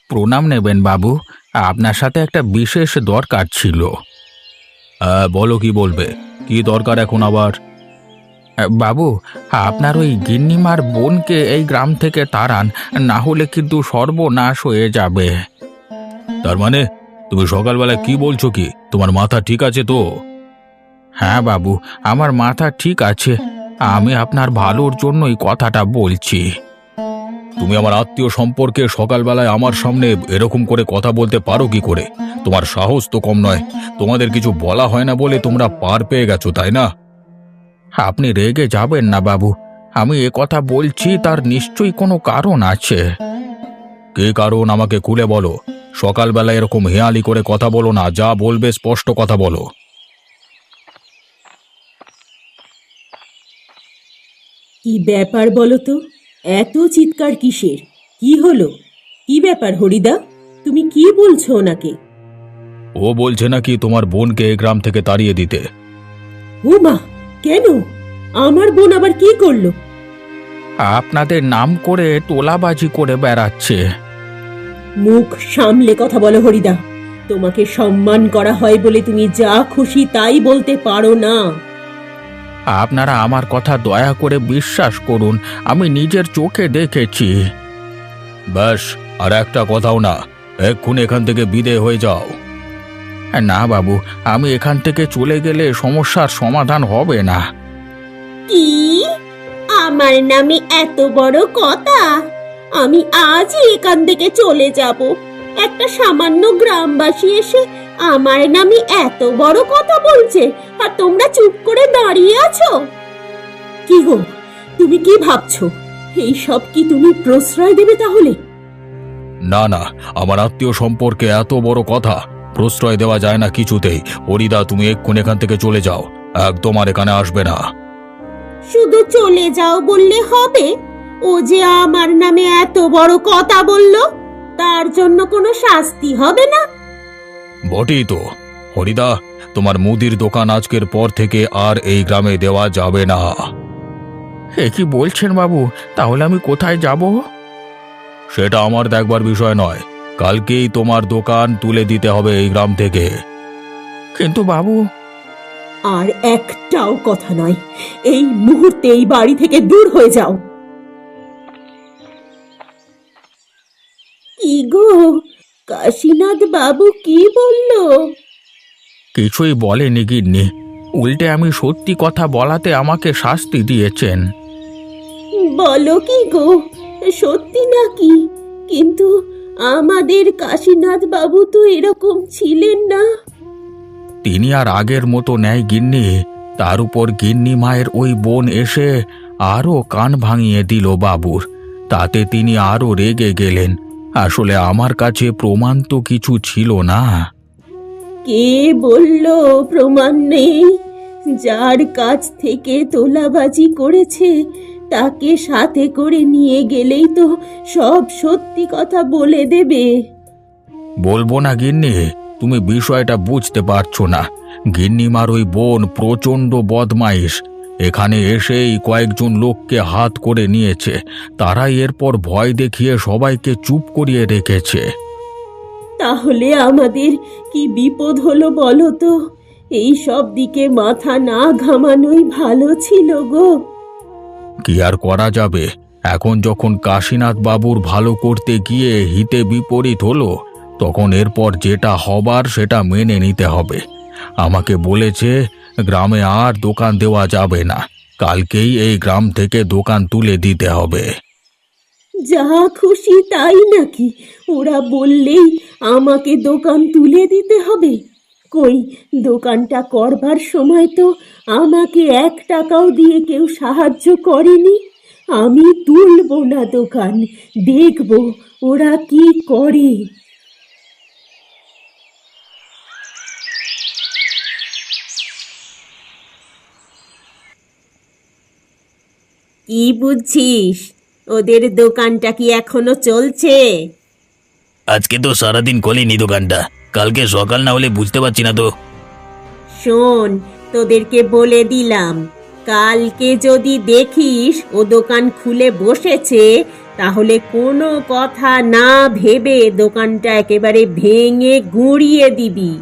প্রণাম নেবেন বাবু। আপনার সাথে একটা বিশেষ দরকার ছিল। হ্যাঁ, বলো কি বলবে? কি দরকার এখন আবার? বাবু, আপনার ওই গিন্নিমার বোনকে এই গ্রাম থেকে তাড়ান, না হলে কিন্তু সর্বনাশ হয়ে যাবে। তার মানে তুমি সকালবেলায় কি বলছো? কি তোমার মাথা ঠিক আছে তো? হ্যাঁ বাবু, আমার মাথা ঠিক আছে। আমি আপনার ভালোর জন্যই কথাটা বলছি। তুমি আমার আত্মীয় সম্পর্কে সকালবেলায় আমার সামনে এরকম করে কথা বলতে পারো কি করে? তোমার সাহস তো কম নয়। তোমাদের কিছু বলা হয় না বলে তোমরা পার পেয়ে গেছো, তাই না? আপনি রেগে যাবেন না বাবু, আমি এ কথা বলছি তার নিশ্চয়ই কোনো কারণ আছে। কে কারণ আমাকে খুলে বলো। সকালবেলা এরকম হেয়ালি করে কথা বলো না, যা বলবে স্পষ্ট কথা বলো। কি ব্যাপার বলো তো? এত চিৎকার কিসের? কি হলো? কি ব্যাপার হরিদা? তুমি কি বলছো ওনাকে? ও বলছে নাকি তোমার বোনকে এই গ্রাম থেকে তাড়িয়ে দিতে। ও মা! কেন? আমার বোন আবার কি করলো? আপনাদের নাম করে তোলাবাজি করে বেড়াচ্ছে। মুখ সামলে কথা বলো হরিদা। তোমাকে সম্মান করা হয় বলে তুমি যা খুশি তাই বলতে পারো না। আপনারা আমার কথা দয়া করে বিশ্বাস করুন, আমি নিজের চোখে দেখেছি। ব্যাস, আর একটা কথাও না। এক্ষুনি এখান থেকে বিদেয় হয়ে যাও। না বাবু, আমি এখান থেকে চলে গেলে সমস্যার সমাধান হবে না। কি? আমার নামে এত বড় কথা? আমি আজই এখান থেকে চলে যাব। একটা সামান্য গ্রামবাসী এসে আমার নামে এত বড় কথা বলছে, আর তোমরা চুপ করে দাঁড়িয়ে আছো? কি গো, তুমি কি ভাবছো? এই সব কি তুমি প্রশ্রয় দেবে তাহলে? না না, আমার আত্মীয় সম্পর্কে এত বড় কথা প্রশ্রয় দেওয়া যায় না কিছুতেই। হরিদা, তুমি এক্ষুনি এখান থেকে চলে যাও। একদম আর এখানে আসবে না। শুধু চলে যাও বললে হবে? ও যে আমার নামে এত বড় কথা বলল, তার জন্য কোনো শাস্তি হবে না? বটেই তো। হরিদা, তোমার মুদির দোকান আজকের পর থেকে আর এই গ্রামে দেওয়া যাবে না। এ কি বলছেন বাবু? তাহলে আমি কোথায় যাব? সেটা আমার দেখবার বিষয় নয়। কালকেই তোমার দোকান তুলে দিতে হবে এই গ্রাম থেকে। কিন্তু বাবু। আর একটাও কথা নয়। এই মুহূর্তে এই বাড়ি থেকে দূর হয়ে যাও। কি গো, কাশীনাথ বাবু কি বলল? কিছুই বলেনি গিন্নি, উল্টে আমি সত্যি কথা বলাতে আমাকে শাস্তি দিয়েছেন। বলো কি গো, সত্যি নাকি? কিন্তু আমাদের কাশীনাথ বাবু তো এরকম ছিলেন না। তিনি আর আগের মতো নেয় গিন্নি। তার উপর গিন্নি মায়ের ওই বোন এসে আরও কান ভাঙিয়ে দিল বাবুর। তাতে তিনি আরও রেগে গেলেন। আসলে আমার কাছে প্রমাণ তো কিছু ছিল না। কে বলল প্রমাণ নেই? যার কাছ থেকে তোলাবাজি করেছে তাকে সাথে করে নিয়ে গেলেই তো সব সত্যি কথা বলে দেবে। বলবো না গিন্নি, তুমি বিষয়টা বুঝতে পারছো না। গিন্নিমার ওই বোন প্রচণ্ড বদমাইশ। এখানে এসেই কয়েকজন লোককে হাত করে নিয়েছে। তারাই এরপর ভয় দেখিয়ে সবাইকে চুপ করিয়ে রেখেছে। তাহলে আমাদের কি বিপদ হলো বলো তো? এই সব দিকে মাথা না ঘামানোই ভালো ছিল গো। কি আর করা যাবে? এখন যখন কাশীনাথ বাবুর ভালো করতে গিয়ে হিতে বিপরীত হলো, তখন এরপর যেটা হবার সেটা মেনে নিতে হবে। আমাকে বলেছে গ্রামে আর দোকান দেওয়া যাবে না। কালকেই এই গ্রাম থেকে দোকান তুলে দিতে হবে। যা খুশি তাই নাকি? ওরা বললেই আমাকে দোকান তুলে দিতে হবে? কই, দোকানটা করবার সময় তো আমাকে 1 টাকাও দিয়ে কেউ সাহায্য করেনি। আমি তুলবো না দোকান, দেখব ওরা কি করে। কি বুঝছিস? ওদের দোকানটা কি এখনো চলছে? আজকে তো সারাদিন খোলেনি দোকানটা। কালকে সকাল না হলে বুঝতে পারছি না তো। শোন, তোদেরকে বলে দিলাম, কালকে যদি দেখিস ও দোকান খুলে বসেছে, তাহলে কোনো কথা না ভেবে দোকানটা একেবারে ভেঙে গুঁড়িয়ে দিবি।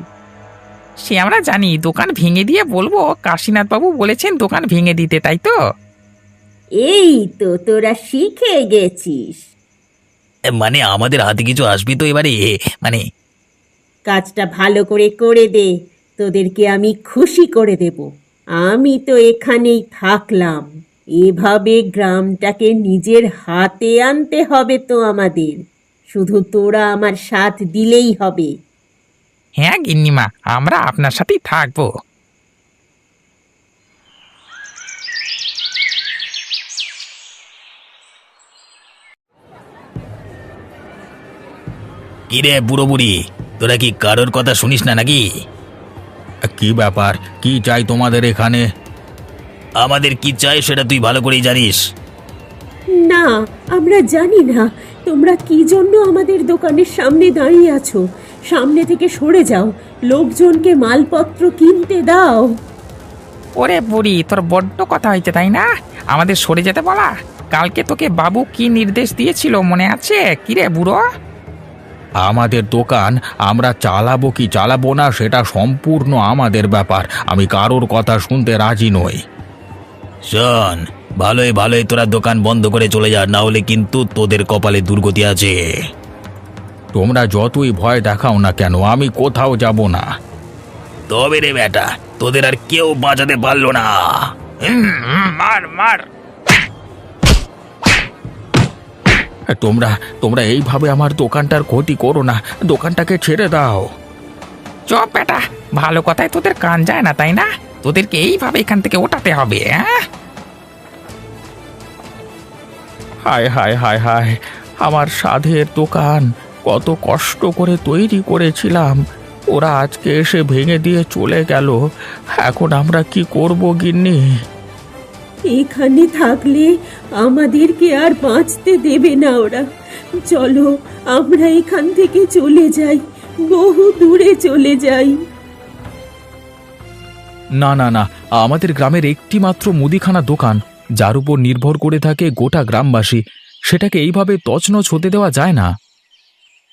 সে আমরা জানি, দোকান ভেঙে দিয়ে বলবো কাশীনাথ বাবু বলেছেন দোকান ভেঙে দিতে, তাই তো? এই তো তোরা শিখে গেছিস। মানে আমাদের হাতে কিছু আসবি তো এবারে, মানে কাজটা ভালো করে করে দে, তোদেরকে আমি খুশি করে দেব। আমি তো এখানেই থাকলাম, এভাবে গ্রামটাকে নিজের হাতে আনতে হবে তো আমাদের। শুধু তোরা আমার সাথ দিলেই হবে। হ্যাঁ গিন্নিমা, আমরা আপনার সাথেই থাকবো। কিরে বুড়ো বুড়ি, তোরা কি কারোর কথা শুনিস না নাকি? কি ব্যাপার, কি চাই তোমাদের এখানে? আমাদের কি চাই সেটা তুই ভালো করেই জানিস। না, আমরা জানি না তোমরা কি জন্য আমাদের দোকানের সামনে দাঁড়িয়ে আছো। সামনে থেকে সরে যাও, লোকজনকে মালপত্র কিনতে দাও। ওরে বুড়ি, তোর বড্ড কথা হয়েছে তাই না? আমাদের সরে যেতে বলা? কালকে তোকে বাবু কি নির্দেশ দিয়েছিল মনে আছে? কিরে বুড়ো? আমাদের দোকান আমরা চালাবো কি চালাবো না সেটা সম্পূর্ণ আমাদের ব্যাপার। আমি কারোর কথা শুনতে রাজি নই। শোন, ভালোই ভালোই তোরা দোকান বন্ধ করে চলে যা, না হলে কিন্তু তোদের কপালে দুর্গতি আছে। তোমরা যতই ভয় দেখাও না কেন, আমি কোথাও যাব না। তবে রে বেটা, তোদের আর কেউ বাঁচাতে পারলো না। মার মার। তোমরা তোমরা এইভাবে আমার দোকানটার ক্ষতি করো না, দোকানটাকে ছেড়ে দাও। চপ বেটা, ভালো কথায় তোদের কান যায় না তাই না? তোদেরকে এইভাবে এখান থেকে ওঠাতে হবে। হ্যাঁ, হায় হায় হায় হায়, আমার সাধের দোকান কত কষ্ট করে তৈরি করেছিলাম, ওরা আজকে এসে ভেঙে দিয়ে চলে গেল। এখন আমরা কি করব গিন্নি? এখানে থাকলে আমাদেরকে আর বাঁচতে দেবে না ওরা। চলো আমরা এখান থেকে চলে যাই, বহু দূরে চলে যাই। না না না, আমাদের গ্রামের একটি মাত্র মুদিখানা দোকান, যার উপর নির্ভর করে থাকে গোটা গ্রামবাসী, সেটাকে এইভাবে তছনছ হতে দেওয়া যায় না।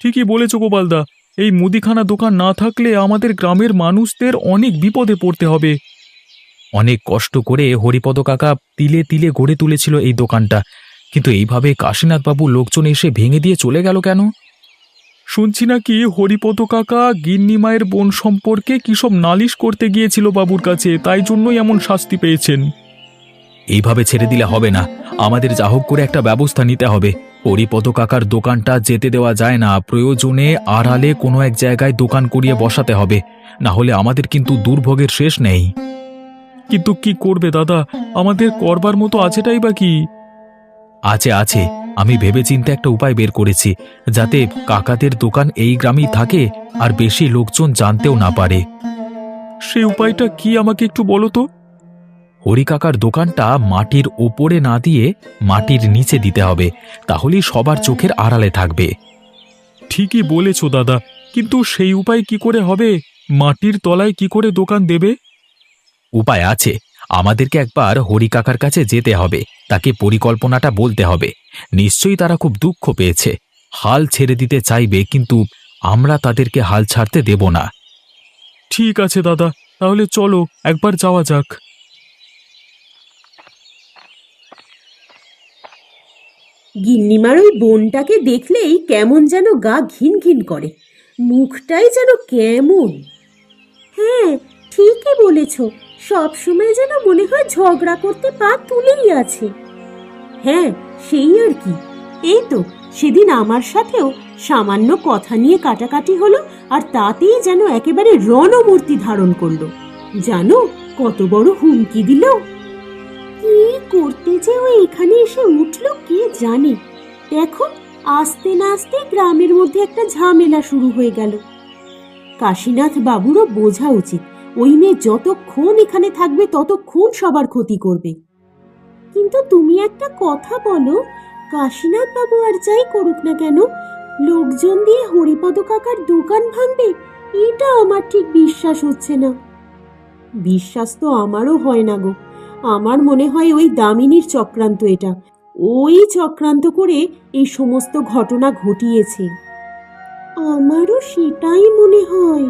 ঠিকই বলেছ গোপালদা, এই মুদিখানা দোকান না থাকলে আমাদের গ্রামের মানুষদের অনেক বিপদে পড়তে হবে। অনেক কষ্ট করে হরিপদ কাকা তিলে তিলে গড়ে তুলেছিল এই দোকানটা, কিন্তু এইভাবে কাশীনাথবাবু লোকজন এসে ভেঙে দিয়ে চলে গেল কেন? শুনছি নাকি হরিপদ কাকা গিন্নি মায়ের বোন সম্পর্কে কিসব নালিশ করতে গিয়েছিল বাবুর কাছে, তাই জন্যই এমন শাস্তি পেয়েছেন। এইভাবে ছেড়ে দিলে হবে না, আমাদের যা হোক করে একটা ব্যবস্থা নিতে হবে। হরিপদ কাকার দোকানটা যেতে দেওয়া যায় না, প্রয়োজনে আড়ালে কোনো এক জায়গায় দোকান করিয়ে বসাতে হবে, না হলে আমাদের কিন্তু দুর্ভোগের শেষ নেই। কিন্তু কি করবে দাদা, আমাদের করবার মতো আছেটাই বা কি? আছে আছে, আমি ভেবেচিন্তে একটা উপায় বের করেছি, যাতে কাকাদের দোকান এই গ্রামেই থাকে আর বেশি লোকজন জানতেও না পারে। সেই উপায়টা কি আমাকে একটু বলো তো? হরি কাকার দোকানটা মাটির ওপরে না দিয়ে মাটির নিচে দিতে হবে, তাহলেই সবার চোখের আড়ালে থাকবে। ঠিকই বলেছ দাদা, কিন্তু সেই উপায় কি করে হবে? মাটির তলায় কি করে দোকান দেবে? উপায় আছে, আমাদেরকে একবার হরি কাকার কাছে যেতে হবে, তাকে পরিকল্পনাটা বলতে হবে। নিশ্চয়ই তারা খুব দুঃখ পেয়েছে, হাল ছেড়ে দিতে চাইবে, কিন্তু আমরা তাদেরকে হাল ছাড়তে দেব না। ঠিক আছে দাদা, তাহলে চলো একবার যাওয়া যাক। গিন্নিমার ওই বোনটাকে দেখলেই কেমন যেন গা ঘিন ঘিন করে, মুখটাই যেন কেমন। হ্যাঁ, ঠিকই বলেছ, সবসময় যেন মনে হয় ঝগড়া করতে পা তুলেই আছে। হ্যাঁ, সেই আর কি। এই তো সেদিন আমার সাথেও সামান্য কথা নিয়ে কাটাকাটি হলো, আর তাতেই যেন একেবারে রণমূর্তি ধারণ করলো। জানো কত বড় হুমকি দিল! কি করতে যে ও এখানে এসে উঠলো কে জানে। দেখো, আস্তে না আস্তে গ্রামের মধ্যে একটা ঝামেলা শুরু হয়ে গেল। কাশীনাথ বাবুরও বোঝা উচিত, ওই মেয়ে যতক্ষণ এখানে থাকবে ততক্ষণ সবার ক্ষতি করবে। কিন্তু তুমি একটা কথা বলো, কাশীনাথ বাবু আর যাই করুক না কেন, লোকজন দিয়ে হরিপদ কাকার দোকান ভাঙবে, এটা আমার ঠিক বিশ্বাস হচ্ছে না। বিশ্বাস তো আমারও হয় না গো, আমার মনে হয় ওই দামিনীর চক্রান্ত এটা। ওই চক্রান্ত করে এই সমস্ত ঘটনা ঘটিয়েছে। আমারও সেটাই মনে হয়,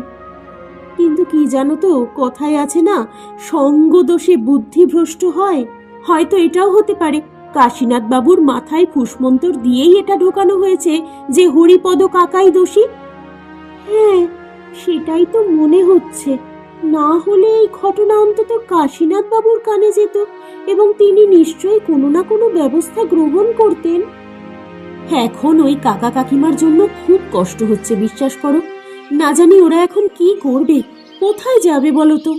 কিন্তু কি জানো তো, কথায় আছে না, সঙ্গ দোষে বুদ্ধি ভ্রষ্ট হয়। হয়তো এটাও হতে পারে কাশীনাথ বাবুর মাথায় ফুসমন্তর দিয়েই এটা ঢোকানো হয়েছে যে হরিপদ কাকাই দোষী। হ্যাঁ, সেটাই তো মনে হচ্ছে। না হলে এই ঘটনা অন্তত কাশীনাথ বাবুর কানে যেত এবং তিনি নিশ্চয়ই কোনো না কোনো ব্যবস্থা গ্রহণ করতেন। এখন ওই কাকা কাকিমার জন্য খুব কষ্ট হচ্ছে, বিশ্বাস করো। না জানি ওরা এখন কি করবে, কোথায় যাবে বলো তো।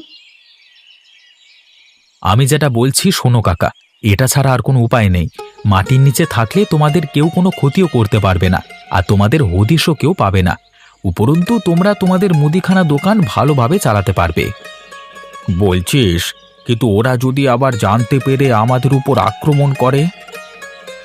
আমি যেটা বলছি শোনো কাকা, এটা ছাড়া আর কোনো উপায় নেই। মাটির নিচে থাকলে তোমাদের কেউ কোনো ক্ষতিও করতে পারবে না, আর তোমাদের হদিশও কেউ পাবে না। উপরন্তু তোমরা তোমাদের মুদিখানা দোকান ভালোভাবে চালাতে পারবে। বলছিস, কিন্তু ওরা যদি আবার জানতে পেরে আমাদের উপর আক্রমণ করে?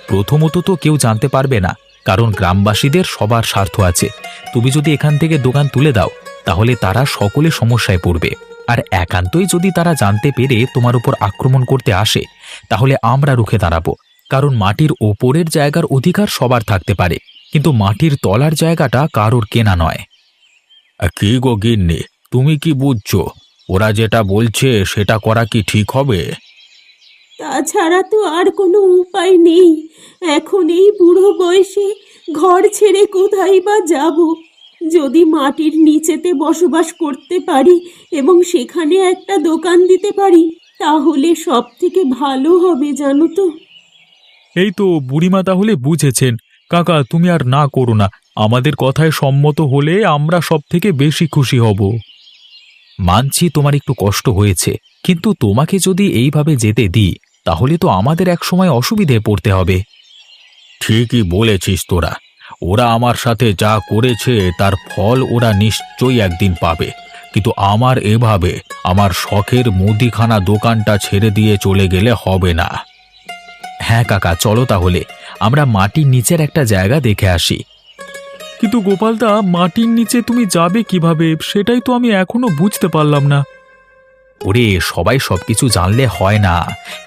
প্রথমত তো কেউ জানতে পারবে না, কারণ গ্রামবাসীদের সবার স্বার্থ আছে। তুমি যদি এখান থেকে দোকান তুলে দাও, তাহলে তারা সকলে সমস্যায় পড়বে। আর একান্তই যদি তারা জানতে পেরে তোমার উপর আক্রমণ করতে আসে, তাহলে আমরা রুখে দাঁড়াবো। কারণ মাটির ওপরের জায়গার অধিকার সবার থাকতে পারে, কিন্তু মাটির তলার জায়গাটা কারোর কেনা নয়। কি গো গিন্নি, তুমি কি বুঝছো? ওরা যেটা বলছে সেটা করা কি ঠিক হবে? তাছাড়া তো আর কোনো উপায় নেই। এখন এই বুড়ো বয়সে ঘর ছেড়ে কোথায় বা যাব? যদি মাটির নিচেতে বসবাস করতে পারি এবং সেখানে একটা দোকান দিতে পারি, তাহলে সব থেকে ভালো হবে, জানো তো। এই তো বুড়িমা তাহলে বুঝেছেন। কাকা, তুমি আর না করো না। আমাদের কথায় সম্মত হলে আমরা সব থেকে বেশি খুশি হব। মানছি তোমার একটু কষ্ট হয়েছে, কিন্তু তোমাকে যদি এইভাবে যেতে দিই, তাহলে তো আমাদের একসময় অসুবিধায় পড়তে হবে। ঠিকই বলেছিস তোরা। ওরা আমার সাথে যা করেছে তার ফল ওরা নিশ্চয়ই একদিন পাবে, কিন্তু আমার এভাবে আমার শখের মুদিখানা দোকানটা ছেড়ে দিয়ে চলে গেলে হবে না। হ্যাঁ কাকা, চলো তাহলে আমরা মাটির নিচের একটা জায়গা দেখে আসি। কিন্তু গোপালদা, মাটির নিচে তুমি যাবে কিভাবে, সেটাই তো আমি এখনো বুঝতে পারলাম না। ওরে, সবাই সবকিছু জানলে হয় না,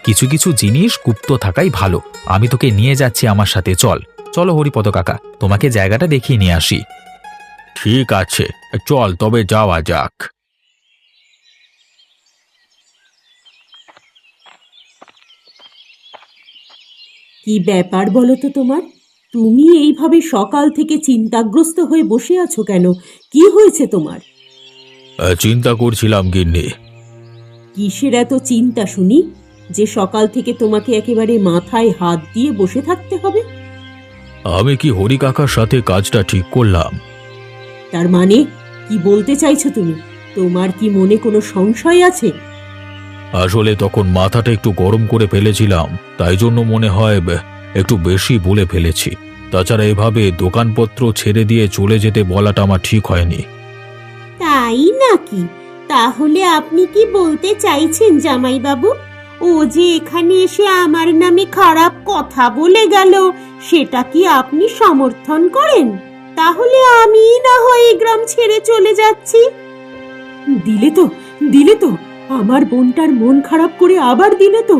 কিছু কিছু জিনিস গুপ্ত থাকাই ভালো। আমি তোকে নিয়ে যাচ্ছি আমার সাথে, চল। চলো হরিপদ কাকা, তোমাকে জায়গাটা দেখিয়ে নিয়ে আসি। ঠিক আছে, চল তবে যাওয়া যাক। কি ব্যাপার বলো তো তোমার? তুমি এইভাবে সকাল থেকে চিন্তাগ্রস্ত হয়ে বসে আছো কেন? কি হয়েছে তোমার? চিন্তা করছিলাম গিন্নি। কিসের এত চিন্তা শুনি, যে সকাল থেকে তোমাকে একেবারে মাথায় হাত দিয়ে বসে থাকতে হবে? আমি কি হরি কাকার সাথে কাজটা ঠিক করলাম? তার মানে কি বলতে চাইছো তুমি? তোমার কি মনে কোনো সংশয় আছে? আসলে তখন মাথাটা একটু গরম করে ফেলেছিলাম, তাই জন্য মনে হয় একটু বেশি বলে ফেলেছি। তাছাড়া এভাবে দোকানপত্র ছেড়ে দিয়ে চলে যেতে বলাটা আমার ঠিক হয়নি। তাই নাকি? তাহলে আপনি কি বলতে চাইছেন জামাইবাবু, ও যে এখানে এসে আমার নামে খারাপ কথা বলে গেল, সেটা কি আপনি সমর্থন করেন? তাহলে আমি না হয় এই গ্রাম ছেড়ে চলে যাচ্ছি। দিলে তো আমার বোনটার মন খারাপ করে আবার দিলে তো।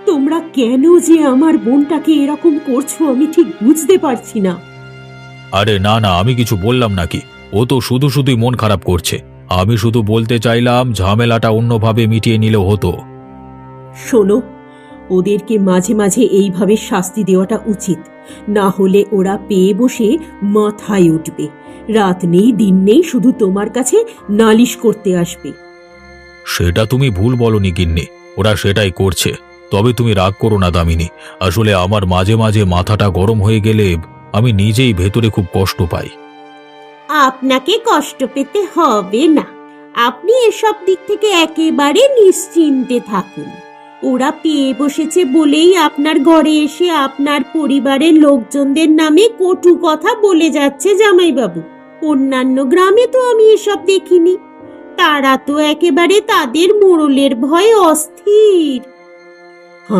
তোমরা কেন যে আমার বোনটাকে এরকম করছো আমি ঠিক বুঝতে পারছি না। আরে না না, আমি কিছু বললাম নাকি? ও তো শুধু শুধুই মন খারাপ করছে। আমি শুধু বলতে চাইলাম ঝামেলাটা অন্যভাবে মিটিয়ে নিলেও হতো। শোনো, ওদেরকে মাঝে মাঝে এইভাবে শাস্তি দেওয়াটা উচিত, না হলে ওরা পেয়ে বসে মাথায় উঠবে। রাত নেই দিন নেই শুধু তোমার কাছে নালিশ করতে আসবে। সেটা তুমি ভুল বলনি গিন্নি, ওরা সেটাই করছে। তবে তুমি রাগ করো না দামিনী। আসলে আমার মাঝে মাঝে মাথাটা গরম হয়ে গেলে আমি নিজেই ভেতরে খুব কষ্ট পাই। আপনাকে কষ্ট পেতে হবে না, আপনি এসব দিক থেকে একেবারে নিশ্চিন্তে থাকুন। ওরা পেয়ে বসেছে বলেই আপনার ঘরে এসে আপনার পরিবারের লোকজনদের নামে কটু কথা বলে যাচ্ছে জামাইবাবু। অন্যান্য গ্রামে তো আমি এসব দেখিনি। তারা তো একেবারে তাদের মোড়লের ভয়ে অস্থির।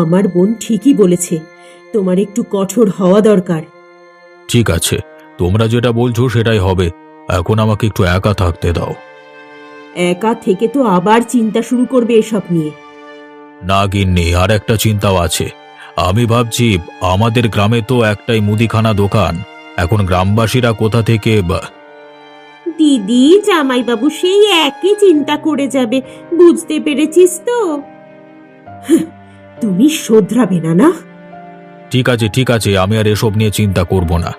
আমার বোন ঠিকই বলেছে, তোমার একটু কঠোর হওয়া দরকার। ঠিক আছে, তোমরা যেটা বলছো সেটাই হবে। এখন আমাকে একটু একা থাকতে দাও। একা থেকে তো আবার চিন্তা শুরু করবে এসব নিয়ে। না গিন্নি, আর একটা চিন্তাও আছে। আমি ভাবছি আমাদের গ্রামে তো একটাই মুদিখানা দোকান, এখন গ্রামবাসীরা কোথা থেকে দিদি জামাইবাবু সেই একই চিন্তা করে যাবে, বুঝতে পেরেছিস তো? তুমি শোধরাবে না না? ঠিক আছে, আমি আর এসব নিয়ে চিন্তা করব না।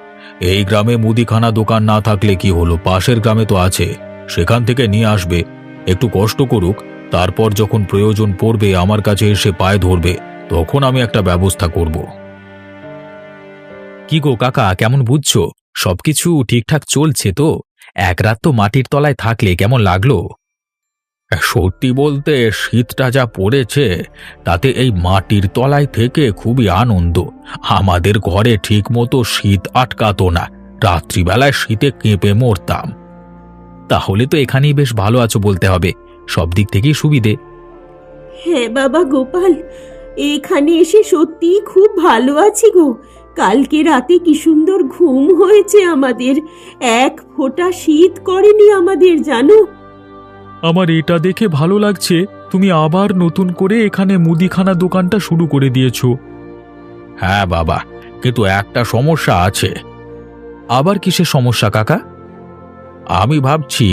এই গ্রামে মুদিখানা দোকান না থাকলে কি হলো, পাশের গ্রামে তো আছে, সেখান থেকে নিয়ে আসবে। একটু কষ্ট করুক, তারপর যখন প্রয়োজন পড়বে আমার কাছে এসে পায়ে ধরবে, তখন আমি একটা ব্যবস্থা করব। কি গো কাকা, কেমন বুঝছো? সবকিছু ঠিকঠাক চলছে তো? এক রাত তো মাটির তলায় থাকলে কেমন লাগলো? সত্যি বলতে শীতটা যা পড়েছে, তাতে এই মাটির তলায় থেকে খুবই আনন্দ। আমাদের ঘরে ঠিক মতো শীত আটকাতো না, রাত্রিবেলায় শীতে কেঁপে মরতাম। তাহলে তো এখানেই বেশ ভালো আছো বলতে হবে, সব দিক থেকেই সুবিধে। হ্যাঁ বাবা গোপাল, এখানে এসে সত্যিই খুব ভালো আছি গো। কালকে রাতে কি সুন্দর ঘুম হয়েছে আমাদের, এক ফোঁটা শীত করেনি আমাদের, জানো? আমার এটা দেখে ভালো লাগছে, তুমি আবার নতুন করে এখানে মুদিখানা দোকানটা শুরু করে দিয়েছো। হ্যাঁ বাবা, কিন্তু একটা সমস্যা আছে। আবার কিসের সমস্যা কাকা? আমি ভাবছি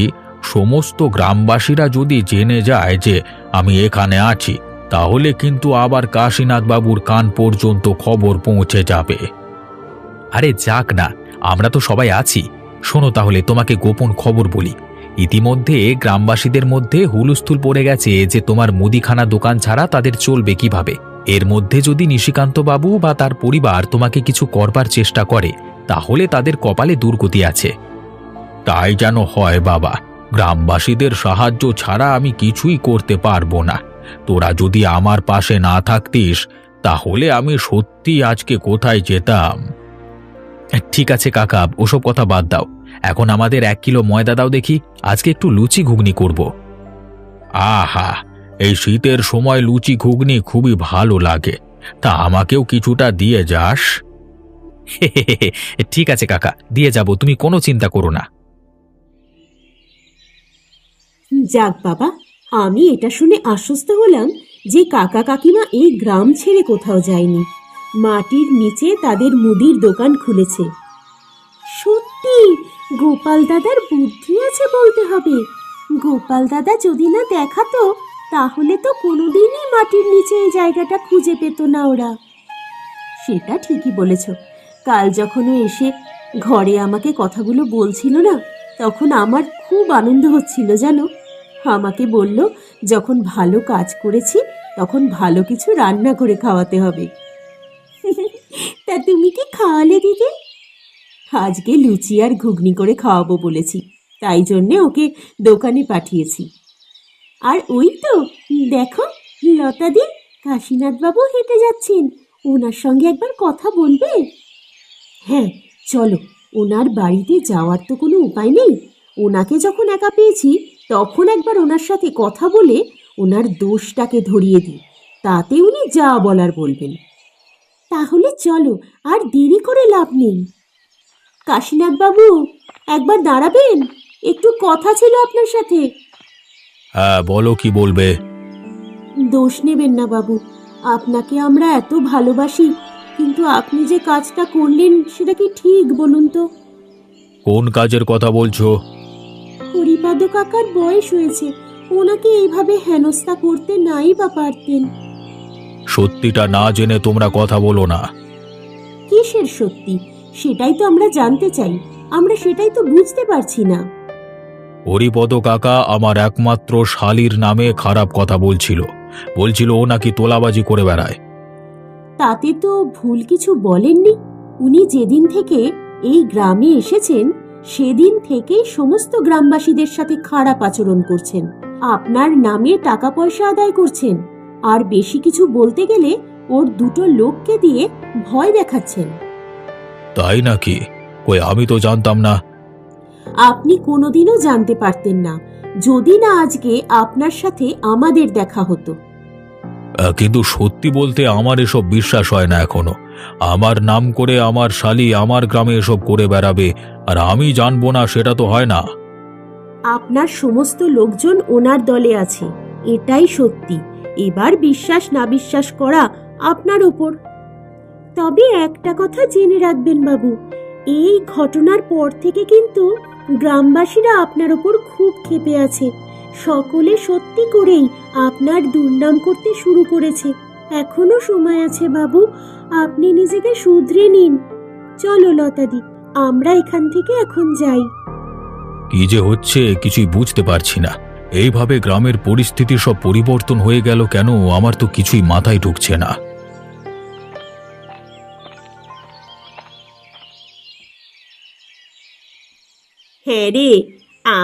সমস্ত গ্রামবাসীরা যদি জেনে যায় যে আমি এখানে আছি, তাহলে কিন্তু আবার কাশীনাথ বাবুর কান পর্যন্ত খবর পৌঁছে যাবে। আরে যাক না, আমরা তো সবাই আছি। শোনো তাহলে তোমাকে গোপন খবর বলি। ইতিমধ্যে গ্রামবাসীদের মধ্যে হুলস্থুল পড়ে গেছে যে তোমার মুদিখানা দোকান ছাড়া তাদের চলবে কিভাবে। এর মধ্যে যদি নিশিকান্ত বাবু বা তার পরিবার তোমাকে কিছু করবার চেষ্টা করে, তাহলে তাদের কপালে দুর্গতি আছে। তাই যেন হয় বাবা, গ্রামবাসীদের সাহায্য ছাড়া আমি কিছুই করতে পারবো না। তোরা যদি আমার পাশে না থাকতিস, তাহলে আমি সত্যি আজকে কোথায় যেতাম। ঠিক আছে কাকা, ওসব কথা বাদ দাও। এখন আমাদের 1 কিলো ময়দা দাও দেখি, আজকে একটু লুচি ঘুগনি করব। আহা, এই শীতের সময় লুচি ঘুগনি খুবই ভালো লাগে, তা আমাকেও কিছুটা দিয়ে যাস। ঠিক আছে কাকা, দিয়ে যাব, তুমি কোনো চিন্তা করো না। যাক বাবা, আমি এটা শুনে আশ্বস্ত হলাম যে কাকা কাকিমা এই গ্রাম ছেড়ে কোথাও যায়নি, মাটির নিচে তাদের মুদির দোকান খুলেছে। সত্যি গোপাল দাদার বুদ্ধি আছে বলতে হবে। গোপাল দাদা যদি না দেখাতো, তাহলে তো কোনোদিনই মাটির নিচে এই জায়গাটা খুঁজে পেত না ওরা। সেটা ঠিকই বলেছ। কাল যখন ও এসে ঘরে আমাকে কথাগুলো বলছিল না, তখন আমার খুব আনন্দ হচ্ছিল জানো। আমাকে বলল যখন ভালো কাজ করেছি তখন ভালো কিছু রান্না করে খাওয়াতে হবে। তা তুমি কি খাওয়ালে দিদি? আজকে লুচি আর ঘুগনি করে খাওয়াবো বলেছি, তাই জন্যে ওকে দোকানে পাঠিয়েছি। আর ওই তো দেখো লতাদি, কাশীনাথ বাবু হেঁটে যাচ্ছেন, ওনার সঙ্গে একবার কথা বলবে? হ্যাঁ চলো, ওনার বাড়িতে যাওয়ার তো কোনো উপায় নেই। ওনাকে যখন একা পেয়েছি, তখন একবার ওনার সাথে কথা বলে ওনার দোষটাকে ধরিয়ে দিই, তাতে উনি যা বলার বলবেন। তাহলে চলো, আর দেরি করে লাভ নেই। কাশীনাথ বাবু, একবার দাঁড়াবেন, একটু কথা ছিল আপনার সাথে। হ্যাঁ বলো, কি বলবে? দোষ নেবেন না বাবু, আপনাকে আমরা এত ভালোবাসি, কিন্তু আপনি যে কাজটা করলেন সেটা কি ঠিক বলুন তো? কোন কাজের কথা বলছো? হরিপাদ কাকার বয়স হয়েছে, ওনাকে এইভাবে হেনস্থা করতে নাই বা পারতেন। সত্যিটা না জেনে তোমরা কথা বলো না। কিসের সত্যি? সেটাই তো আমরা জানতে চাই, আমরা সেটাই তো বুঝতে পারছি না। হরিপদ কাকা আমার একমাত্র শালীর নামে খারাপ কথা বলছিল, ও নাকি তোলাবাজি করে বেড়ায়। তাতে তো ভুল কিছু বলেননি। উনি যেদিন থেকে এই গ্রামে এসেছেন, সেদিন থেকেই সমস্ত গ্রামবাসীদের সাথে খারাপ আচরণ করছেন, আপনার নামে টাকা পয়সা আদায় করছেন, আর বেশি কিছু বলতে গেলে ওর দুটো লোককে দিয়ে ভয় দেখাচ্ছেন। তাই নাকি? কই, আমি তো জানতাম না। আপনি কোনোদিনও জানতে পারতেন না, যদি না আজকে আপনার সাথে আমাদের দেখা হতো। কিন্তু সত্যি বলতে আমার এসব বিশ্বাস হয় না এখনো। আমার নাম করে আমার শালী আমার গ্রামে এসব করে বেড়াবে, আর আমি জানবো না, সেটা তো হয় না। আপনার সমস্ত লোকজন ওনার দলে আছে, এটাই সত্যি। এবার বিশ্বাস না বিশ্বাস করা আপনার উপর। তবে একটা কথা জেনে রাখবেন বাবু, এই ঘটনার পর থেকে কিন্তু গ্রামবাসীরা আপনার ওপর খুব ক্ষেপে আছে। সকলে সত্যি করেই আপনার দুর্নাম করতে শুরু করেছে। এখনো সময় আছে বাবু, আপনি নিজেকে শুধরে নিন। চলো লতাদি, আমরা এখান থেকে এখন যাই। কি যে হচ্ছে কিছুই বুঝতে পারছি না। এইভাবে গ্রামের পরিস্থিতি সব পরিবর্তন হয়ে গেল কেন, আমার তো কিছুই মাথায় ঢুকছে না। হ্যাঁ রে,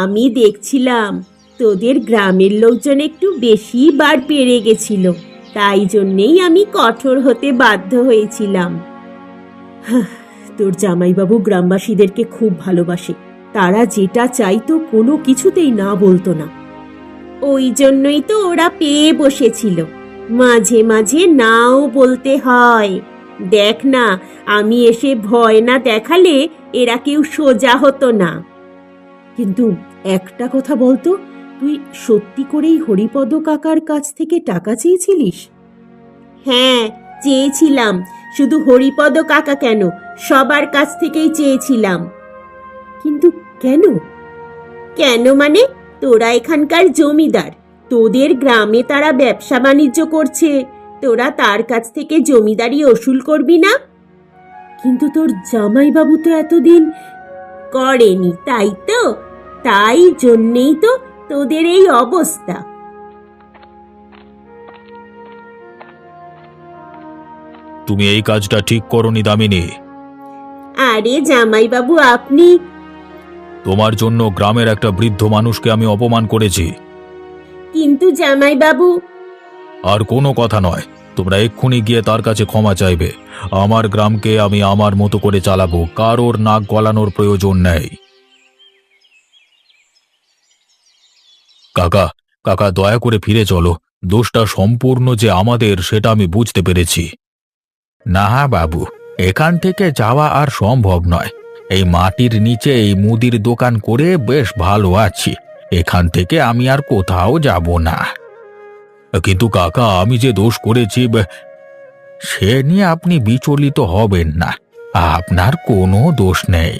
আমি দেখছিলাম তোদের গ্রামের লোকজন একটু বেশি বার পেরে গেছিল, তাই জন্যেই আমি কঠোর হতে বাধ্য হয়েছিলাম। হাহ, তোর জামাইবাবু গ্রামবাসীদেরকে খুব ভালোবাসে, তারা যেটা চাইতো কোনো কিছুতেই না বলতো না। ওই জন্যই তো ওরা পেয়ে বসেছিল, মাঝে মাঝে নাও বলতে হয়। দেখ না, আমি এসে ভয় না দেখালে এরা কেউ সোজা হতো না। কিন্তু একটা কথা বলতো, তুই সত্যি করেই হরিপদ কাকার কাছ থেকে টাকা চেয়েছিলিস? হ্যাঁ, চেয়েছিলাম। শুধু হরিপদ কাকা কেন, সবার কাছ থেকেই চেয়েছিলাম। কিন্তু কেন? কেন মানে, তোরা এখানকার জমিদার, তোদের গ্রামে তারা ব্যবসা বাণিজ্য করছে, তোরা তার কাছ থেকে জমিদারি ওসুল করবি না? কিন্তু তোর জামাইবাবু তো এতদিন করেনি, তাই তো? তাই জন্যেই তো তোদের এই অবস্থা। তুমি এই কাজটা ঠিক করনি দামিনী। আরে জামাইবাবু, আপনি তোমার জন্য গ্রামের একটা বৃদ্ধ মানুষকে আমি অপমান করেছি। কিন্তু জামাইবাবু, আর কোনো কথা নয়, তোমরা এক্ষুনি গিয়ে তার কাছে ক্ষমা চাইবে। আমার গ্রামকে আমি আমার মতো করে চালাবো, কারোর নাক গলানোর প্রয়োজন নেই। কাকা, কাকা দয়া করে ফিরে চলো। দোষটা সম্পূর্ণ যে আমাদের সেটা আমি বুঝতে পেরেছি। না বাবু, এখান থেকে যাওয়া আর সম্ভব নয়। এই মাটির নিচে এই মুদির দোকান করে বেশ ভালো আছি, এখান থেকে আমি আর কোথাও যাব না। কিন্তু কাকা, আমি যে দোষ করেছি সে নিয়ে আপনি বিচলিত হবেন না, আপনার কোনো দোষ নেই।